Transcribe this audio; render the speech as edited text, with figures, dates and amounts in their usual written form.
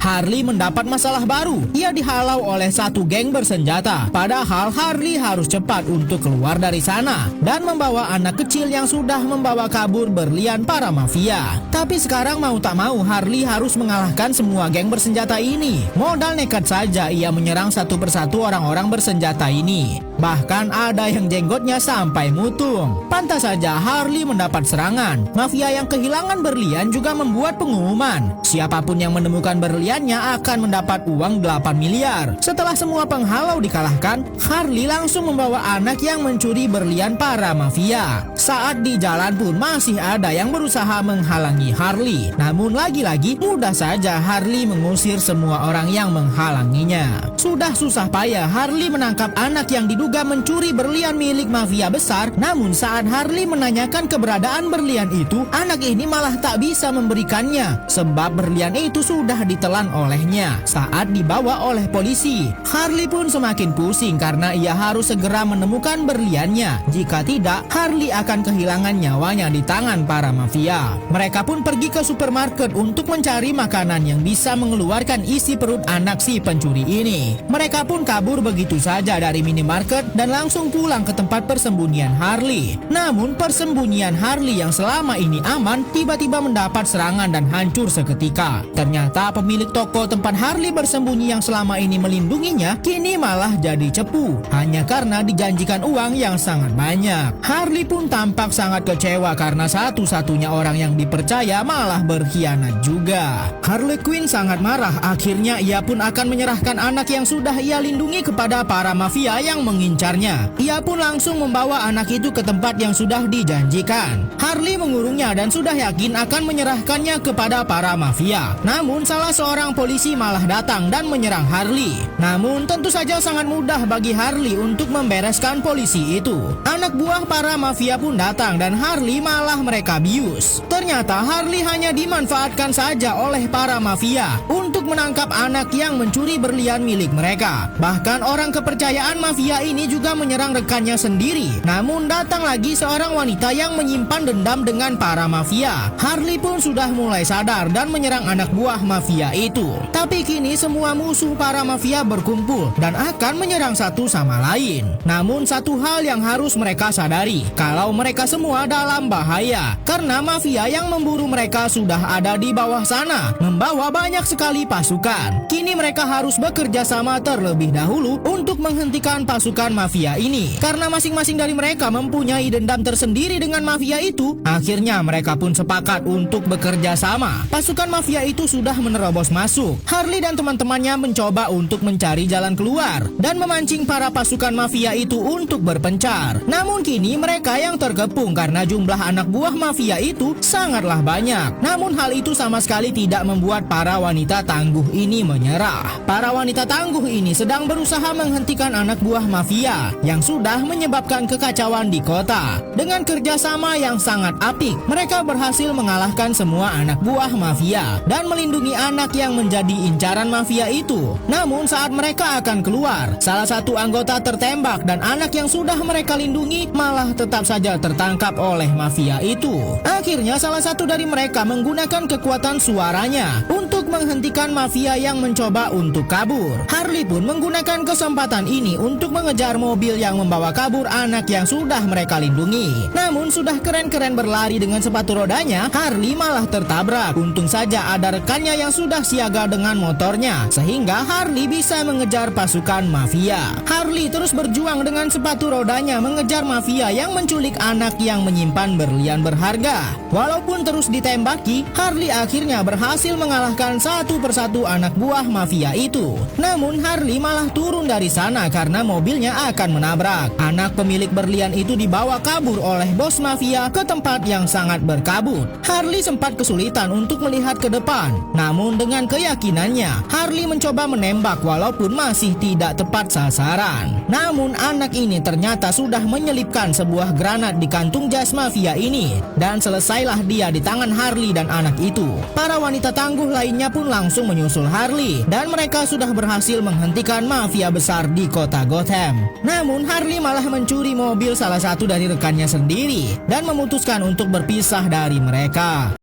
Harley mendapat masalah baru. Ia dihalau oleh satu geng bersenjata. Padahal Harley harus cepat untuk keluar dari sana dan membawa anak kecil yang sudah membawa kabur berlian para mafia. Tapi sekarang mau tak mau Harley harus mengalahkan semua geng bersenjata ini. Modal nekat saja ia menyerang satu persatu orang-orang bersenjata ini. Bahkan ada yang jenggotnya sampai mutung. Pantas saja Harley mendapat serangan. Mafia yang kehilangan berlian juga membuat pengumuman. Siapapun yang menemukan berliannya akan mendapat uang 8 miliar. Setelah semua penghalau dikalahkan, Harley langsung membawa anak yang mencuri berlian para mafia. Saat di jalan pun masih ada yang berusaha menghalangi Harley. Namun lagi-lagi mudah saja Harley mengusir semua orang yang menghalanginya. Sudah susah payah Harley menangkap anak yang diduga mencuri berlian milik mafia besar. Namun saat Harley menanyakan keberadaan berlian itu, anak ini malah tak bisa memberikannya sebab berlian itu sudah ditelan olehnya saat dibawa oleh polisi. Harley pun semakin pusing karena ia harus segera menemukan berliannya. Jika tidak, Harley akan kehilangan nyawanya di tangan para mafia. Mereka pun pergi ke supermarket untuk mencari makanan yang bisa mengeluarkan isi perut anak si pencuri ini. Mereka pun kabur begitu saja dari minimarket dan langsung pulang ke tempat persembunyian Harley. Namun persembunyian Harley yang selama ini aman tiba-tiba mendapat serangan dan hancur seketika. Ternyata pemilik toko tempat Harley bersembunyi yang selama ini melindunginya kini malah jadi cepu hanya karena dijanjikan uang yang sangat banyak. Harley pun tampak sangat kecewa karena satu-satunya orang yang dipercaya malah berkhianat juga. Harley Quinn sangat marah. Akhirnya ia pun akan menyerahkan anak yang sudah ia lindungi kepada para mafia yang mengincarnya. Ia pun langsung membawa anak itu ke tempat yang sudah dijanjikan. Harley mengurungnya dan sudah yakin akan menyerahkannya kepada para mafia. Namun salah seorang polisi malah datang dan menyerang Harley. Namun tentu saja sangat mudah bagi Harley untuk membereskan polisi itu. Anak buah para mafia pun datang dan Harley malah mereka bius. Ternyata Harley hanya dimanfaatkan saja oleh para mafia untuk menangkap anak yang mencuri berlian milik mereka. Bahkan orang kepercayaan mafia ini juga menyerang rekannya sendiri. Namun datang lagi seorang wanita yang menyimpan dendam dengan para mafia. Harley pun sudah mulai sadar dan menyerang anak buah mafia itu. Tapi kini semua musuh para mafia berkumpul dan akan menyerang satu sama lain. Namun satu hal yang harus mereka sadari, kalau mereka semua dalam bahaya karena mafia yang memburu mereka sudah ada di bawah sana, membawa banyak sekali pasukan. Kini mereka harus bekerja sama terlebih dahulu untuk menghentikan pasukan mafia ini. Karena masing-masing dari mereka mempunyai dendam tersendiri dengan mafia itu, akhirnya mereka pun sepakat untuk bekerja sama. Pasukan mafia itu sudah menerobos masuk. Harley dan teman-temannya mencoba untuk mencari jalan keluar dan memancing para pasukan mafia itu untuk berpencar. Namun kini mereka yang terkepung karena jumlah anak buah mafia itu sangatlah banyak. Namun hal itu sama sekali tidak membuat para wanita tangguh ini menyerah. Para wanita tangguh ini sedang berusaha menghentikan anak buah mafia yang sudah menyebabkan kekacauan di kota. Dengan kerjasama yang sangat apik, mereka berhasil mengalahkan semua anak buah mafia dan melindungi anak yang menjadi incaran mafia itu. Namun saat mereka akan keluar, salah satu anggota tertembak dan anak yang sudah mereka lindungi malah tetap saja tertangkap oleh mafia itu. Akhirnya salah satu dari mereka menggunakan kekuatan suaranya untuk menghentikan mafia yang mencoba untuk kabur. Harley pun menggunakan kesempatan ini untuk mengejar mobil yang membawa kabur anak yang sudah mereka lindungi. Namun sudah keren-keren berlari dengan sepatu rodanya, Harley malah tertabrak. Untung saja ada rekannya yang sudah siaga dengan motornya, sehingga Harley bisa mengejar pasukan mafia. Harley terus berjuang dengan sepatu rodanya mengejar mafia yang menculik anak yang menyimpan berlian berharga. Walaupun terus ditembaki, Harley akhirnya berhasil mengalahkan satu persatu anak buah mafia itu. Namun Harley malah turun dari sana karena mobilnya akan menabrak. Anak pemilik berlian itu dibawa kabur oleh bos mafia ke tempat yang sangat berkabut. Harley sempat kesulitan untuk melihat ke depan. Namun dengan keyakinannya, Harley mencoba menembak walaupun masih tidak tepat sasaran. Namun anak ini ternyata sudah menyelipkan sebuah granat di kantung jas mafia ini. Dan selesailah dia di tangan Harley dan anak itu. Para wanita tangguh lainnya pun langsung menyusul Harley dan mereka sudah berhasil menghentikan mafia besar di kota Gotham. Namun Harley malah mencuri mobil salah satu dari rekannya sendiri dan memutuskan untuk berpisah dari mereka.